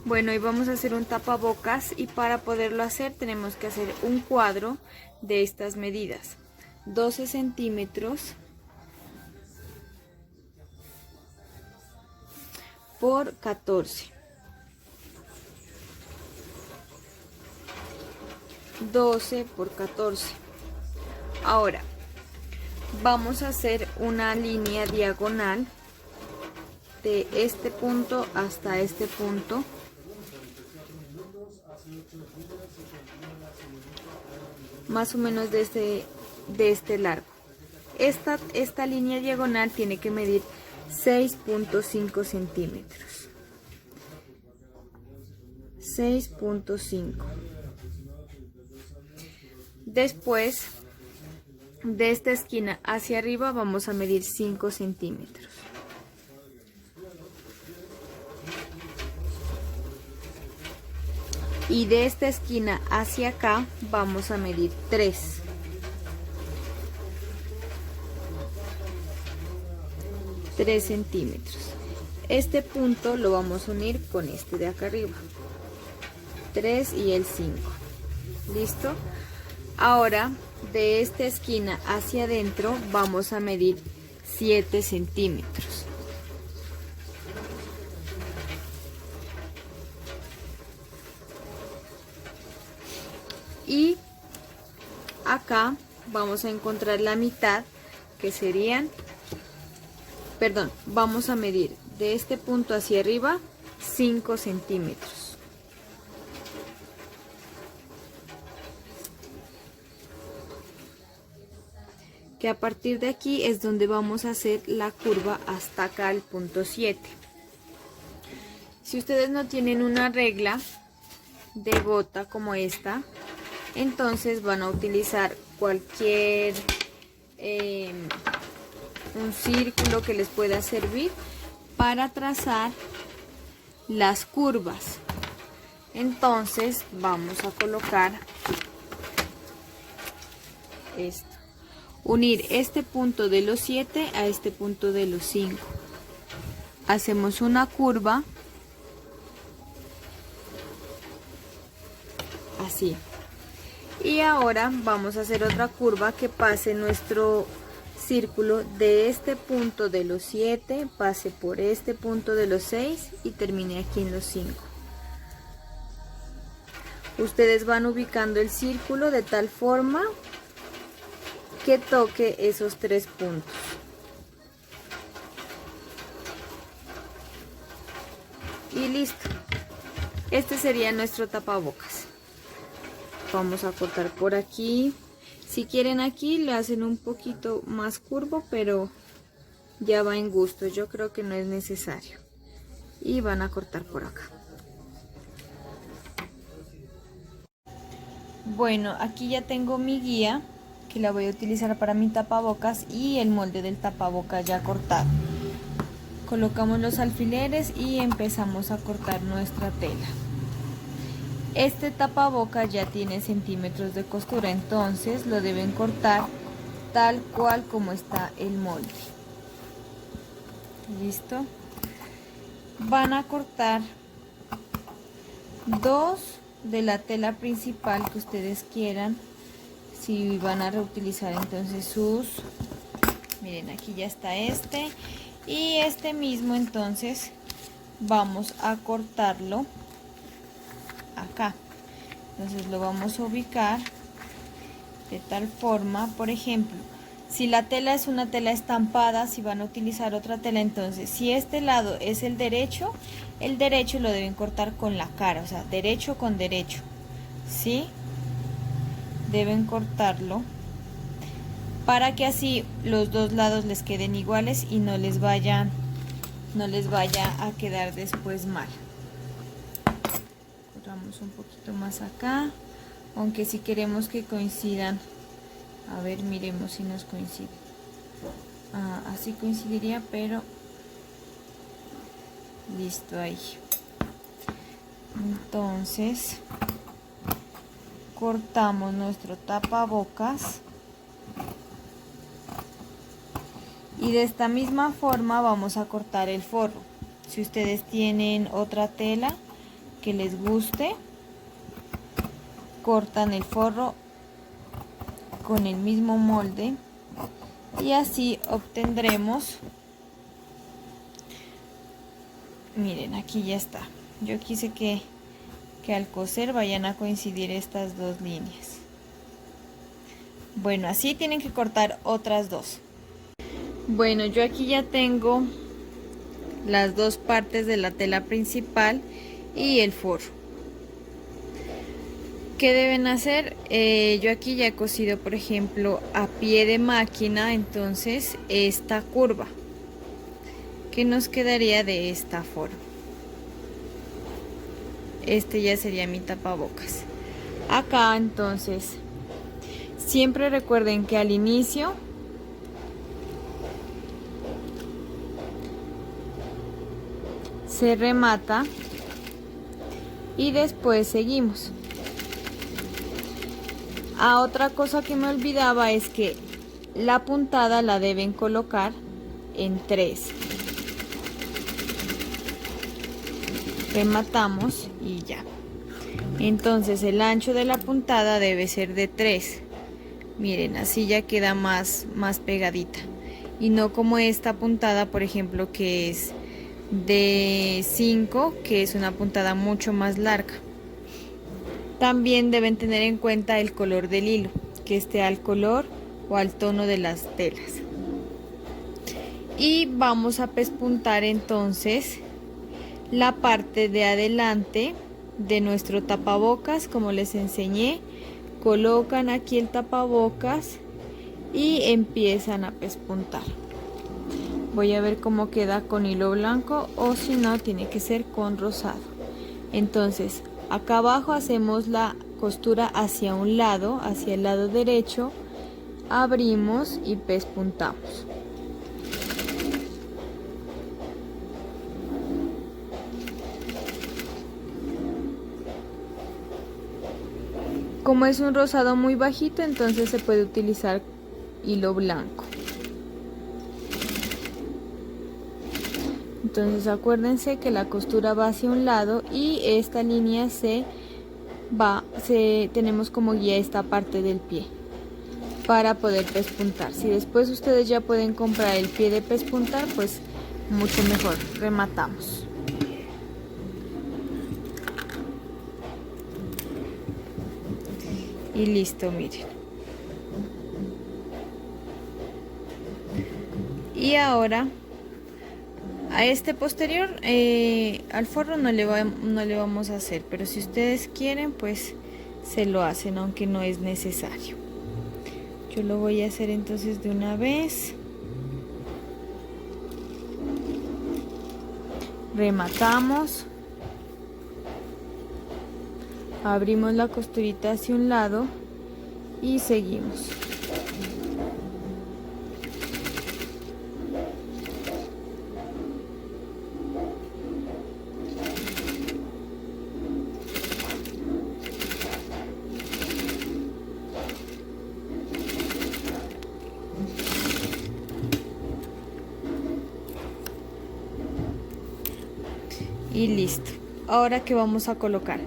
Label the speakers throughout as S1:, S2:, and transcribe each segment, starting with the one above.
S1: Bueno, hoy vamos a hacer un tapabocas y para poderlo hacer tenemos que hacer un cuadro de estas medidas. 12 centímetros por 14. 12 por 14. Ahora vamos a hacer una línea diagonal de este punto hasta este punto, más o menos de este largo. Esta línea diagonal tiene que medir 6.5 centímetros. 6.5. Después, de esta esquina hacia arriba vamos a medir 5 centímetros. Y de esta esquina hacia acá vamos a medir 3. 3 centímetros. Este punto lo vamos a unir con este de acá arriba. 3 y el 5. ¿Listo? Ahora, de esta esquina hacia adentro vamos a medir 7 centímetros. Y acá vamos a encontrar la mitad, que serían, vamos a medir de este punto hacia arriba 5 centímetros. Que a partir de aquí es donde vamos a hacer la curva hasta acá, el punto 7. Si ustedes no tienen una regla de gota como esta, entonces van a utilizar cualquier un círculo que les pueda servir para trazar las curvas. Entonces vamos a colocar esto, unir este punto de los 7 a este punto de los 5. Hacemos una curva así. Y ahora vamos a hacer otra curva que pase nuestro círculo de este punto de los 7, pase por este punto de los 6 y termine aquí en los 5. Ustedes van ubicando el círculo de tal forma que toque esos 3 puntos. Y listo. Este sería nuestro tapabocas. Vamos a cortar por aquí. Si quieren aquí le hacen un poquito más curvo, pero ya va en gusto. Yo creo que no es necesario. Y van a cortar por acá. Bueno, aquí ya tengo mi guía, que la voy a utilizar para mi tapabocas, y el molde del tapabocas ya cortado. Colocamos los alfileres y empezamos a cortar nuestra tela. Este tapabocas ya tiene centímetros de costura, entonces lo deben cortar tal cual como está el molde. ¿Listo? Van a cortar 2 de la tela principal que ustedes quieran. Si van a reutilizar entonces miren, aquí ya está este, y este mismo entonces vamos a cortarlo acá. Entonces lo vamos a ubicar de tal forma, por ejemplo, si la tela es una tela estampada, si van a utilizar otra tela, entonces si este lado es el derecho lo deben cortar con la cara, o sea, derecho con derecho, ¿sí? Deben cortarlo para que así los dos lados les queden iguales y no les vaya a quedar después mal. Cortamos un poquito más acá, aunque si queremos que coincidan, a ver, miremos si nos coincide. Así coincidiría, pero listo, ahí. Entonces cortamos nuestro tapabocas y de esta misma forma vamos a cortar el forro. Si ustedes tienen otra tela, que les guste, cortan el forro con el mismo molde y así obtendremos, miren, aquí ya está. Yo quise que al coser vayan a coincidir estas dos líneas. Bueno, así tienen que cortar otras dos. Bueno, yo aquí ya tengo las dos partes de la tela principal y el forro. ¿Qué deben hacer? Yo aquí ya he cosido, por ejemplo, a pie de máquina, entonces esta curva que nos quedaría de esta forma. Este ya sería mi tapabocas. Acá entonces siempre recuerden que al inicio se remata y después seguimos. Otra cosa que me olvidaba es que la puntada la deben colocar en 3. Rematamos y ya. Entonces el ancho de la puntada debe ser de 3. Miren, así ya queda más pegadita. Y no como esta puntada, por ejemplo, que es de 5, que es una puntada mucho más larga. También deben tener en cuenta el color del hilo, que esté al color o al tono de las telas. Y vamos a pespuntar entonces la parte de adelante de nuestro tapabocas, como les enseñé. Colocan aquí el tapabocas y empiezan a pespuntar. Voy a ver cómo queda con hilo blanco, o si no tiene que ser con rosado. Entonces acá abajo hacemos la costura hacia un lado, hacia el lado derecho, abrimos y pespuntamos. Como es un rosado muy bajito, entonces se puede utilizar hilo blanco. Entonces acuérdense que la costura va hacia un lado y esta línea tenemos como guía esta parte del pie para poder pespuntar. Si después ustedes ya pueden comprar el pie de pespuntar, pues mucho mejor. Rematamos. Y listo, miren. Y ahora a este posterior, al forro no le vamos a hacer, pero si ustedes quieren, pues se lo hacen, aunque no es necesario. Yo lo voy a hacer entonces de una vez. Rematamos. Abrimos la costurita hacia un lado y seguimos. Y listo. Ahora que vamos a colocar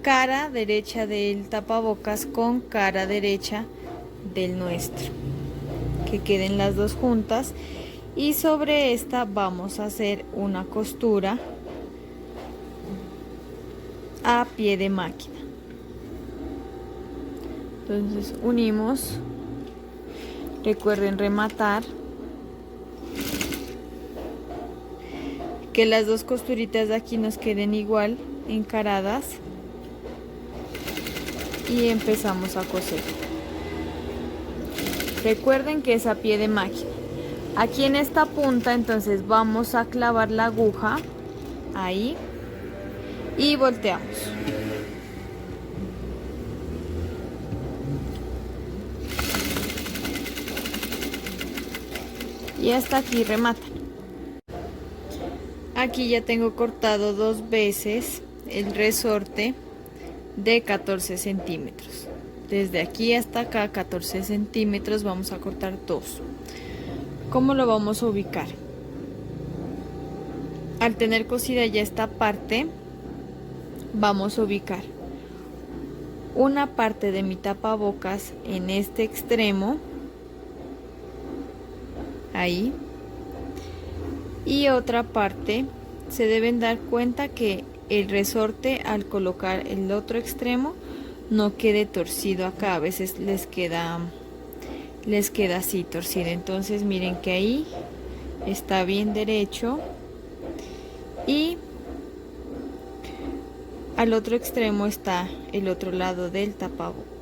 S1: cara derecha del tapabocas con cara derecha del nuestro, que queden las dos juntas, y sobre esta vamos a hacer una costura a pie de máquina. Entonces unimos, recuerden rematar, que las dos costuritas de aquí nos queden igual encaradas, y empezamos a coser. Recuerden que es a pie de máquina. Aquí en esta punta entonces vamos a clavar la aguja ahí y volteamos. Y hasta aquí rematan. Aquí ya tengo cortado 2 veces el resorte de 14 centímetros. Desde aquí hasta acá 14 centímetros, vamos a cortar 2. ¿Cómo lo vamos a ubicar? Al tener cosida ya esta parte, vamos a ubicar una parte de mi tapabocas en este extremo, ahí, y otra parte. Se deben dar cuenta que el resorte, al colocar el otro extremo, no quede torcido acá. A veces les queda así torcido. Entonces miren que ahí está bien derecho, y al otro extremo está el otro lado del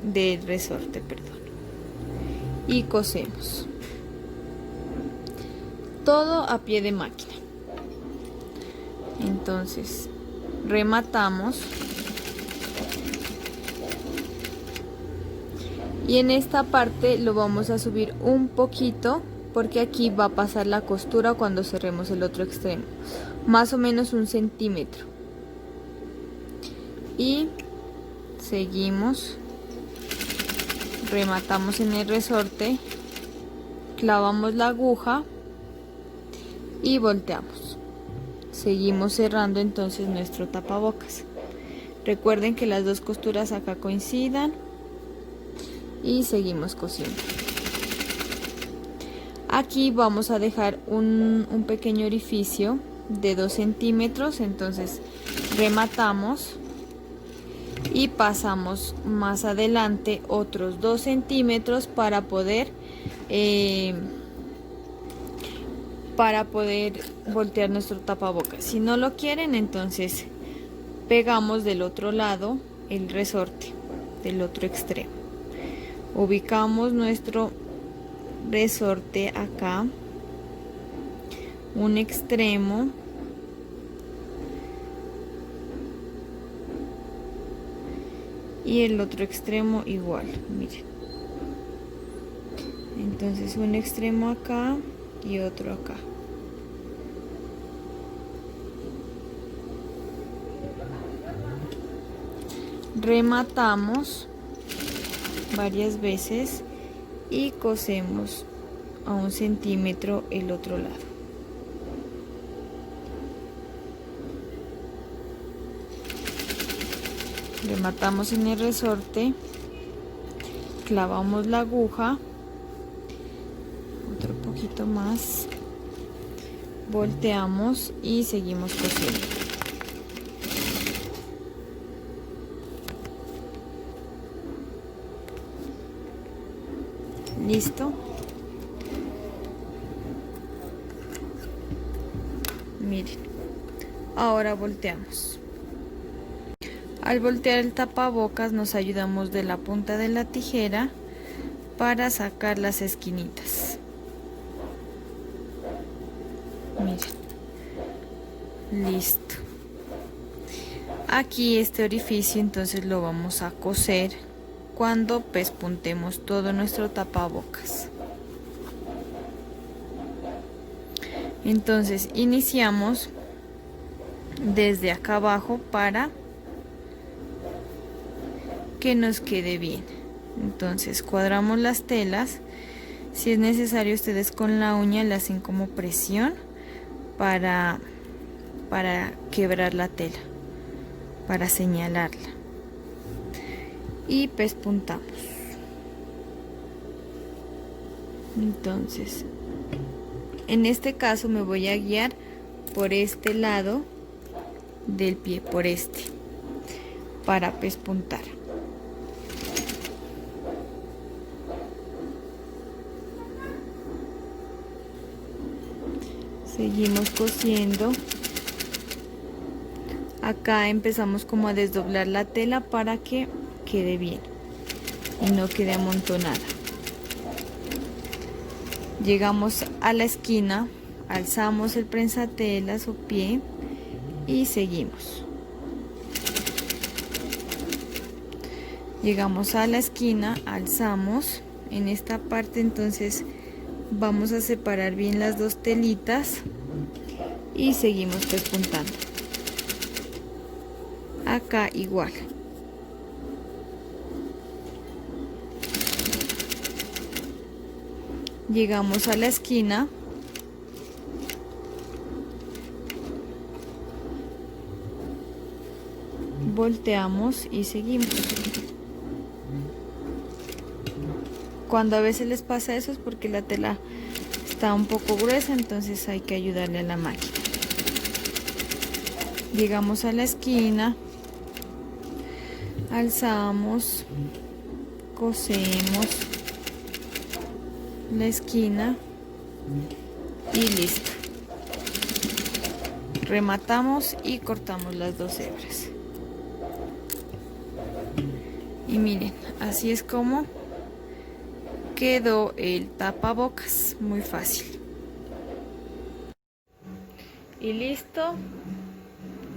S1: del resorte, perdón. Y cosemos todo a pie de máquina. Entonces rematamos, y en esta parte lo vamos a subir un poquito porque aquí va a pasar la costura cuando cerremos el otro extremo, más o menos 1 centímetro. Y seguimos, rematamos en el resorte, clavamos la aguja y volteamos. Seguimos cerrando entonces nuestro tapabocas. Recuerden que las dos costuras acá coincidan y seguimos cosiendo. Aquí vamos a dejar un pequeño orificio de 2 centímetros, entonces rematamos y pasamos más adelante otros 2 centímetros para poder voltear nuestro tapabocas. Si no lo quieren, entonces pegamos del otro lado el resorte del otro extremo. Ubicamos nuestro resorte acá, un extremo, y el otro extremo igual, miren. Entonces un extremo acá y otro acá. Rematamos varias veces y cosemos a 1 centímetro el otro lado. Rematamos en el resorte, clavamos la aguja, otro poquito más, volteamos y seguimos cosiendo. Listo. Miren, ahora volteamos. Al voltear el tapabocas nos ayudamos de la punta de la tijera para sacar las esquinitas. Miren, listo. Aquí este orificio entonces lo vamos a coser cuando pespuntemos todo nuestro tapabocas. Entonces iniciamos desde acá abajo para que nos quede bien. Entonces cuadramos las telas. Si es necesario, ustedes con la uña le hacen como presión para quebrar la tela, para señalarla, y pespuntamos. Entonces en este caso me voy a guiar por este lado del pie, por este, para pespuntar. Seguimos cosiendo. Acá empezamos como a desdoblar la tela para que quede bien y no quede amontonada. Llegamos a la esquina, alzamos el prensatelas o pie y seguimos. Llegamos a la esquina, alzamos en esta parte, entonces vamos a separar bien las dos telitas y seguimos pespuntando. Acá igual. Llegamos a la esquina, volteamos y seguimos. Cuando a veces les pasa eso es porque la tela está un poco gruesa, entonces hay que ayudarle a la máquina. Llegamos a la esquina, alzamos, cosemos la esquina y listo. Rematamos y cortamos las 2 hebras. Y miren, así es como quedó el tapabocas, muy fácil. Y listo,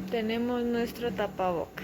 S1: tenemos nuestro tapabocas.